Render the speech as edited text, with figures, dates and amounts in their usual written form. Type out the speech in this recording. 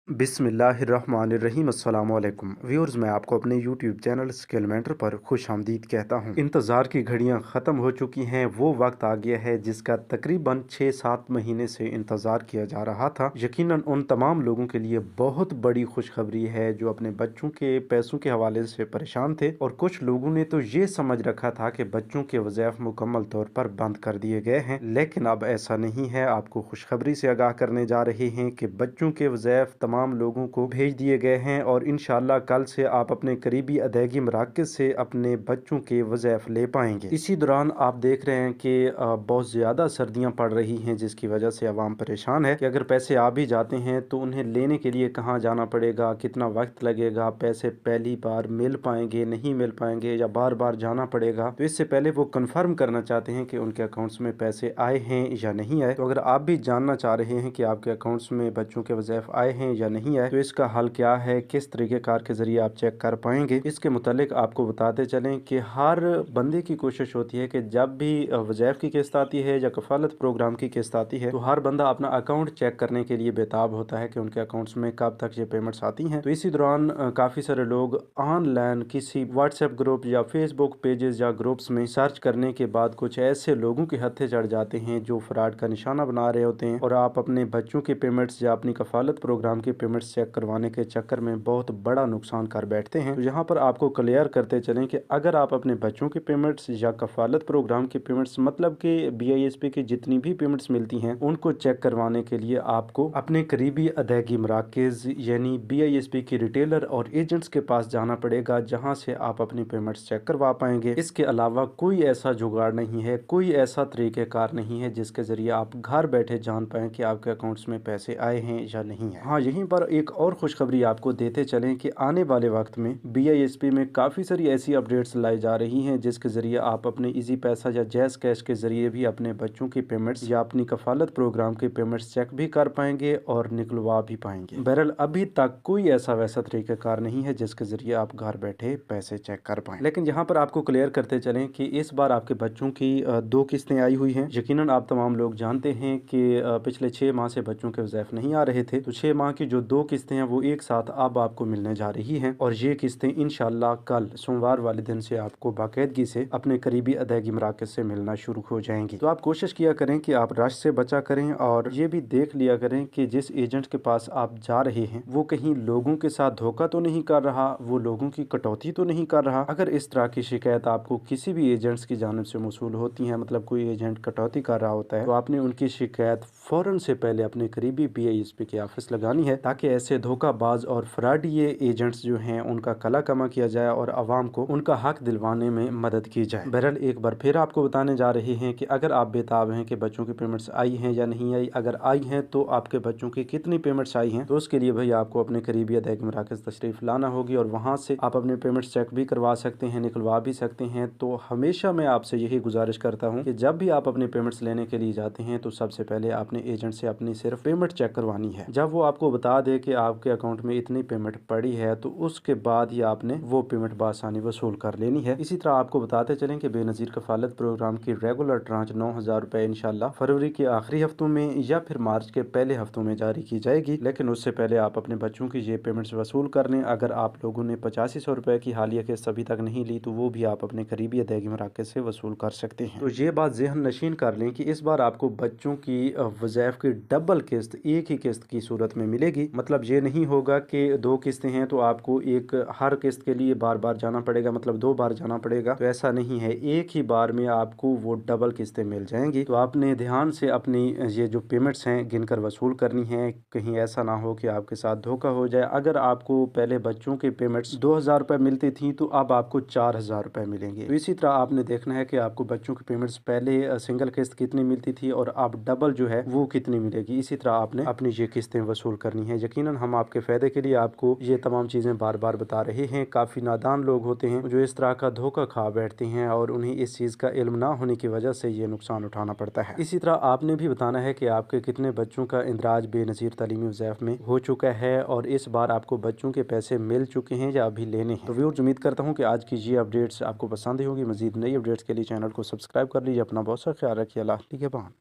बिस्मिल्लाहिर्रहमानिर्रहीम अस्सलामुअलैकुम व्यूअर्स, मैं आपको अपने यूट्यूब चैनल स्किल मेंटर पर खुश आमदीद कहता हूँ। इंतज़ार की घड़ियाँ ख़त्म हो चुकी हैं। वो वक्त आ गया है जिसका तकरीबन 6-7 महीने से इंतज़ार किया जा रहा था। यकीनन उन तमाम लोगों के लिए बहुत बड़ी खुशखबरी है जो अपने बच्चों के पैसों के हवाले से परेशान थे, और कुछ लोगों ने तो ये समझ रखा था कि बच्चों के वज़ाइफ मुकम्मल तौर पर बंद कर दिए गए हैं। लेकिन अब ऐसा नहीं है। आपको खुशखबरी से आगाह करने जा रहे हैं कि बच्चों के वज़ाइफ तमाम लोगों को भेज दिए गए हैं, और इंशाअल्लाह कल से आप अपने करीबी अदायगी मराकज़ से अपने बच्चों के वज़ाइफ ले पाएंगे। इसी दौरान आप देख रहे हैं कि बहुत ज़्यादा सर्दियाँ पड़ रही हैं, जिसकी वजह से आवाम परेशान है कि अगर पैसे आ भी जाते हैं तो उन्हें लेने के लिए कहाँ जाना पड़ेगा, कितना वक्त लगेगा, पैसे पहली बार मिल पाएंगे, नहीं मिल पाएंगे, या बार बार जाना पड़ेगा। तो इससे पहले वो कन्फर्म करना चाहते हैं कि उनके अकाउंट्स में पैसे आए हैं या नहीं आए। तो अगर आप भी जानना चाह रहे हैं कि आपके अकाउंट्स में बच्चों के वज़ाइफ आए हैं या नहीं आए, तो इसका हल क्या है, किस तरीक़ेकार के ज़रिए आप चेक कर पाएंगे, इसके मुतालिक आपको बताते चलें कि हर बंदे की कोशिश होती है कि जब भी वज़ाइफ की किस्त आती है या कफ़ालत प्रोग्राम की किस्त आती है, तो हर बंदा अपना अकाउंट चेक करने के लिए बेताब होता है कि उनके अकाउंट्स में कब तक ये पेमेंट्स आती हैं। तो इसी दौरान काफ़ी सारे लोग ऑनलाइन किसी व्हाट्सएप ग्रुप या फेसबुक पेजेस या ग्रुप्स में सर्च करने के बाद कुछ ऐसे लोगों के हत्थे चढ़ जाते हैं जो फ्रॉड का निशाना बना रहे होते हैं, और आप अपने बच्चों के पेमेंट्स या अपनी कफ़ालत प्रोग्राम के पेमेंट्स चेक करवाने के चक्कर में बहुत बड़ा नुकसान कर बैठते हैं। तो यहाँ पर आपको क्लियर करते चलें कि अगर आप अपने बच्चों के पेमेंट्स या कफ़ालत प्रोग्राम के पेमेंट्स, मतलब कि BISP की जितनी भी पेमेंट्स मिलती हैं, उनको चेक करवाने के लिए आपको अपने करीबी अदायगी मराकज़ यानी BISP की रिटेलर और एजेंट्स के पास जाना पड़ेगा, जहाँ से आप अपनी पेमेंट्स चेक करवा पाएंगे। इसके अलावा कोई ऐसा जुगाड़ नहीं है, कोई ऐसा तरीक़ेकार नहीं है जिसके ज़रिए आप घर बैठे जान पाएँ कि आपके अकाउंट्स में पैसे आए हैं या नहीं है। हाँ, यहीं पर एक और खुशखबरी आपको देते चलें कि आने वाले वक्त में BISP में काफ़ी सारी ऐसी अपडेट्स लाई जा रही हैं जिसके ज़रिए आप अपने इजी पैसा या जैज़ कैश के ज़रिए भी अपने बच्चों की पेमेंट्स या अपनी कफ़ालत प्रोग्राम की पेमेंट्स चेक भी कर पाएंगे और निकलवा भी पाएंगे। बहरहाल अभी तक कोई ऐसा वैसा तरीक़ाकार नहीं है जिसके ज़रिए आप घर बैठे पैसे चेक कर पाएँ। लेकिन यहाँ पर आपको क्लियर करते चलें कि इस बार आपके बच्चों की 2 किस्तें आई हुई हैं। यकीनन आप तमाम लोग जानते हैं कि पिछले 6 माह से बच्चों के वज़ाइफ नहीं आ रहे थे, तो 6 माह की जो 2 किस्तें हैं वो एक साथ अब आपको मिलने जा रही हैं, और ये किस्तें इंशाअल्लाह कल सोमवार वाले दिन से आपको बाकायदगी से अपने करीबी अदायगी मराकज़ से मिलना शुरू हो जाएंगी। तो आप कोशिश किया करें कि आप रश से बचा करें, और ये भी देख लिया करें कि जिस एजेंट के पास आप जा रहे हैं वो कहीं लोगों के साथ धोखा तो नहीं कर रहा, वो लोगों की कटौती तो नहीं कर रहा। अगर इस तरह की शिकायत आपको किसी भी एजेंट्स की जानिब से मौसूल होती है, मतलब कोई एजेंट कटौती कर रहा होता है, तो आपने उनकी शिकायत फ़ौरन से पहले अपने करीबी BISP के ऑफिस लगानी है, ताकि ऐसे धोखाबाज और फ्रॉडी एजेंट्स जो हैं उनका कला कमा किया जाए और आवाम को उनका हक दिलवाने में मदद की जाए। बहरहाल एक बार फिर आपको बताने जा रहे हैं कि अगर आप बेताब हैं कि बच्चों की पेमेंट्स आई हैं या नहीं आई, अगर आई हैं तो आपके बच्चों की कितनी पेमेंट्स आई हैं, तो उसके लिए भाई आपको अपने करीबी अदायगी मराकज़ तशरीफ़ लाना होगी, और वहाँ से आप अपने पेमेंट्स चेक भी करवा सकते हैं, निकलवा भी सकते हैं। तो हमेशा मैं आपसे यही गुजारिश करता हूँ कि जब भी आप अपने पेमेंट्स लेने के लिए जाते हैं तो सबसे पहले आपने एजेंट से अपनी सिर्फ पेमेंट चेक करवानी है। जब वो आपको बता दे कि आपके अकाउंट में इतनी पेमेंट पड़ी है, तो उसके बाद ही आपने वो पेमेंट बआसानी वसूल कर लेनी है। इसी तरह आपको बताते चलें कि बेनज़ीर कफ़ालत प्रोग्राम की रेगुलर ट्रांच 9,000 रुपये इंशाल्लाह फरवरी के आखिरी हफ्तों में या फिर मार्च के पहले हफ्तों में जारी की जाएगी, लेकिन उससे पहले आप अपने बच्चों की ये पेमेंट्स वसूल कर लें। अगर आप लोगों ने 8500 रुपये की हालिया किस्त अभी तक नहीं ली, तो वो भी आप अपने करीबी अदायगी मराकज़ से वसूल कर सकते हैं। तो ये बात ज़हन नशीन कर लें कि इस बार आपको बच्चों की वज़ाइफ की डबल किस्त एक ही किस्त की सूरत में मिलेगी। मतलब ये नहीं होगा कि 2 किस्तें हैं तो आपको एक हर किस्त के लिए बार बार जाना पड़ेगा, मतलब 2 बार जाना पड़ेगा, तो ऐसा नहीं है। एक ही बार में आपको वो डबल किस्तें मिल जाएंगी। तो आपने ध्यान से अपनी ये जो पेमेंट्स हैं गिनकर वसूल करनी है, कहीं ऐसा ना हो कि आपके साथ धोखा हो जाए। अगर आपको पहले बच्चों की पेमेंट्स 2,000 रुपये मिलती थी, तो अब आपको 4,000 रुपये मिलेंगे। तो इसी तरह आपने देखना है कि आपको बच्चों की पेमेंट्स पहले सिंगल किस्त कितनी मिलती थी और अब डबल जो है वो कितनी मिलेगी। इसी तरह आपने अपनी ये किस्तें वसूल करनी है। यकीनन हम आपके फ़ायदे के लिए आपको ये तमाम चीज़ें बार बार बता रहे हैं। काफ़ी नादान लोग होते हैं जो इस तरह का धोखा खा बैठते हैं, और उन्हें इस चीज़ का इल्म ना होने की वजह से ये नुकसान उठाना पड़ता है। इसी तरह आपने भी बताना है कि आपके कितने बच्चों का इंदराज बेनज़ीर तालीमी वज़ाइफ में हो चुका है, और इस बार आपको बच्चों के पैसे मिल चुके हैं या अभी लेने हैं। तो व्यूअर्स, उम्मीद करता हूँ कि आज की ये अपडेट्स आपको पसंद होगी। मज़ीद नई अपडेट्स के लिए चैनल को सब्सक्राइब कर लीजिए। अपना बहुत सा ख्याल रखिए। अल्लाह निगहबान।